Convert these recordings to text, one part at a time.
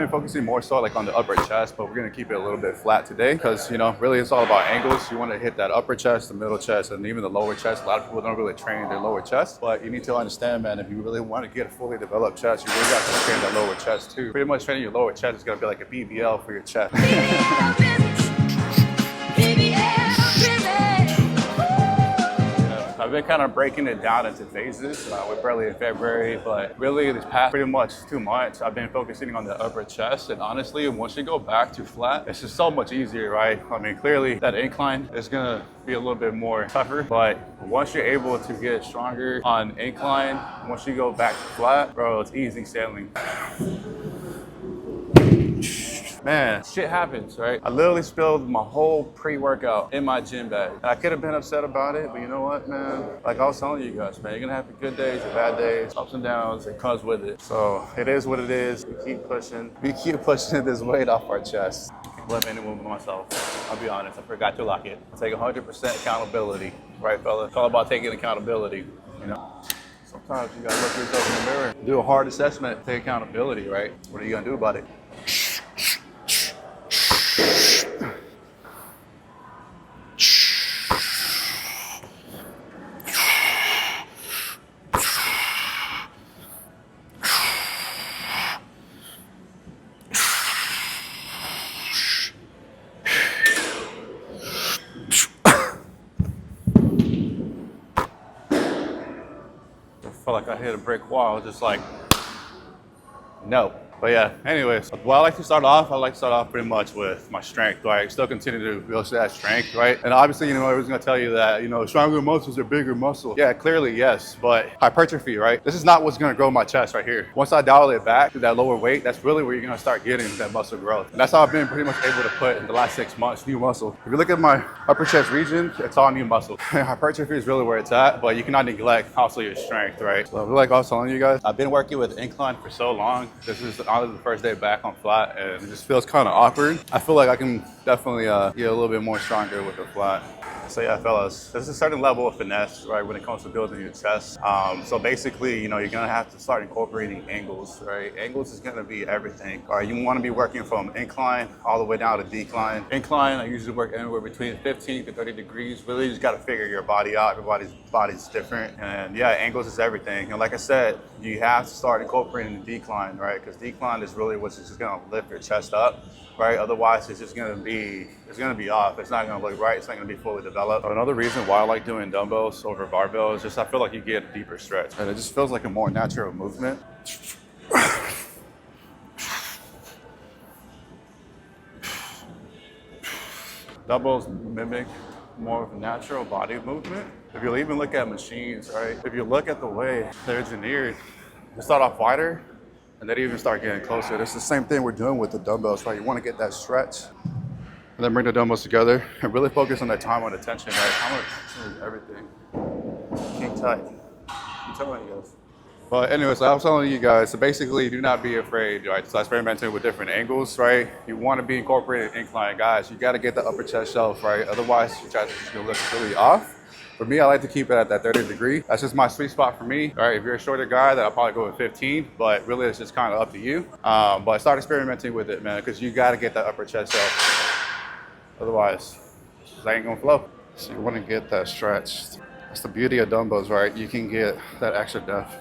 Been focusing more so like on the upper chest, but we're gonna keep it a little bit flat today because, you know, really it's all about angles. You want to hit that upper chest, the middle chest, and even the lower chest. A lot of people don't really train their lower chest, but you need to understand, man, if you really want to get a fully developed chest, you really got to train that lower chest too. Pretty much training your lower chest is gonna be like a BBL for your chest. I've been kind of breaking it down into phases. We're barely in February, but really this past pretty much 2 months, I've been focusing on the upper chest. And honestly, once you go back to flat, it's just so much easier, right? I mean, clearly that incline is gonna be a little bit more tougher, but once you're able to get stronger on incline, once you go back to flat, bro, it's easy sailing. Man, shit happens, right? I literally spilled my whole pre-workout in my gym bag. And I could have been upset about it, but you know what, man? Like I was telling you guys, man, you're gonna have good days and bad days, ups and downs, it comes with it. So it is what it is. We keep pushing. We keep pushing this weight off our chest. I can't blame anyone but myself. I'll be honest, I forgot to lock it. I take 100% accountability, right, fella? It's all about taking accountability, you know? Sometimes you gotta look yourself in the mirror, do a hard assessment, take accountability, right? What are you gonna do about it? Felt like I hit a brick wall, just like, no. But yeah, anyways, well, I like to start off pretty much with my strength, right? Still continue to build that strength, right? And obviously, you know, everyone's gonna tell you that, you know, stronger muscles are bigger muscle. Yeah, clearly, yes, but hypertrophy, right? This is not what's gonna grow my chest right here. Once I dial it back to that lower weight, that's really where you're gonna start getting that muscle growth. And that's how I've been pretty much able to put in the last 6 months, new muscle. If you look at my upper chest region, it's all new muscle. Hypertrophy is really where it's at, but you cannot neglect also your strength, right? So like I was telling you guys, I've been working with incline for so long. This is honestly the first day back on flat, and it just feels kind of awkward. I feel like I can definitely get a little bit more stronger with the flat. So yeah, fellas, there's a certain level of finesse, right, when it comes to building your chest. So basically, you know, you're gonna have to start incorporating angles, right? Angles is gonna be everything. All right, you wanna be working from incline all the way down to decline. Incline, I usually work anywhere between 15 to 30 degrees. Really, you just gotta figure your body out. Everybody's body's different. And yeah, angles is everything. And like I said, you have to start incorporating the decline, right? Because decline is really what's just gonna lift your chest up, right? Otherwise, it's just gonna be off. It's not gonna look right. It's not gonna be fully developed. Another reason why I like doing dumbbells over barbells is just I feel like you get a deeper stretch, and it just feels like a more natural movement. Dumbbells mimic more of a natural body movement. If you even look at machines, right? If you look at the way they're engineered, they start off wider, and then even start getting closer. It's the same thing we're doing with the dumbbells, right? You want to get that stretch, and then bring the dumbbells together and really focus on that time on attention, right? Time on attention is everything. King tight. I'm telling you guys. But anyways, I was telling you guys, so basically do not be afraid, right? So experimenting with different angles, right? You want to be incorporated incline, guys. You got to get the upper chest shelf, right? Otherwise, your chest is just going to look really off. For me, I like to keep it at that 30 degree. That's just my sweet spot for me. All right, if you're a shorter guy, then I'll probably go with 15, but really it's just kind of up to you. But start experimenting with it, man, because you got to get that upper chest shelf. Otherwise, it ain't gonna flow. So you want to get that stretch. That's the beauty of dumbbells, right? You can get that extra depth.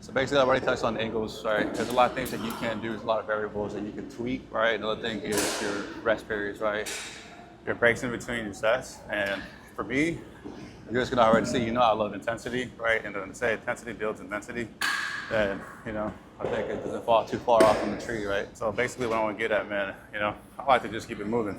So basically, I've already touched on angles, right? There's a lot of things that you can do. There's a lot of variables that you can tweak, right? Another thing is your rest periods, right? Your breaks in between your sets. And for me, you're just gonna already see, you know, I love intensity, right? And then say intensity builds intensity. And, you know, I think it doesn't fall too far off from the tree, right? So basically what I want to get at, man, you know, I like to just keep it moving.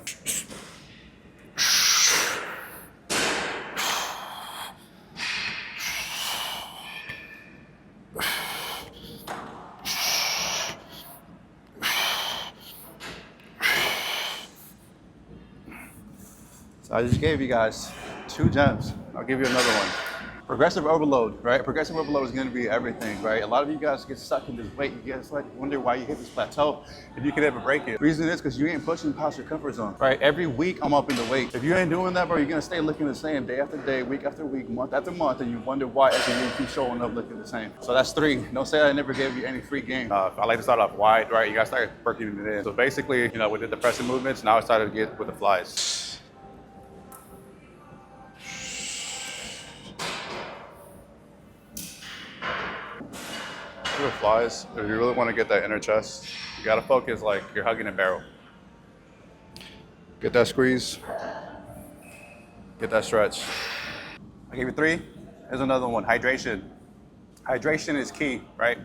So I just gave you guys 2 gems. I'll give you another one. Progressive overload, right? Progressive overload is going to be everything, right? A lot of you guys get stuck in this weight. You guys like wonder why you hit this plateau if you could ever break it. The reason is because you ain't pushing past your comfort zone, right? Every week I'm up in the weight. If you ain't doing that, bro, you're going to stay looking the same day after day, week after week, month after month, and you wonder why every year you keep showing up looking the same. So that's 3. Don't say I never gave you any free game. I like to start off wide, right? You got to start working it in. So basically, you know, we did the pressing movements. Now I started to get with the flies. With flies, if you really want to get that inner chest, you got to focus like you're hugging a barrel. Get that squeeze, get that stretch. I gave you 3. Here's another one, hydration. Hydration is key, right?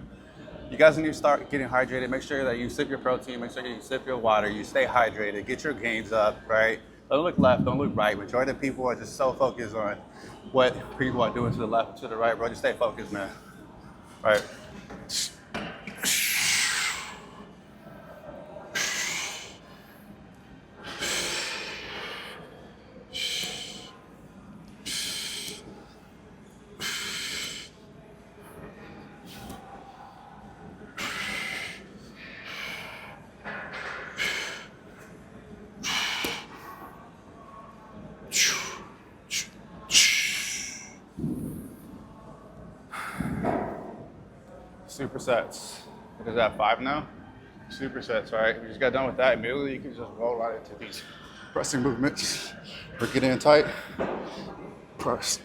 You guys need to start getting hydrated. Make sure that you sip your protein, make sure you sip your water, you stay hydrated, get your gains up, right? Don't look left, don't look right. Majority of people are just so focused on what people are doing to the left and to the right, bro. Just stay focused, man. Right. Supersets. What is that, 5 now? Supersets, right? You just got done with that, immediately you can just roll right into these pressing movements. Work it in tight. Press.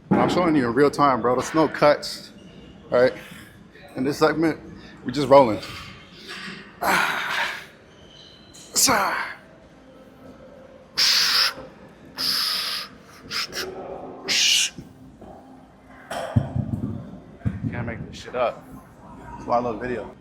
I'm showing you in real time, bro. There's no cuts, right? In this segment, we're just rolling. Can't make this shit up. It's why I love video.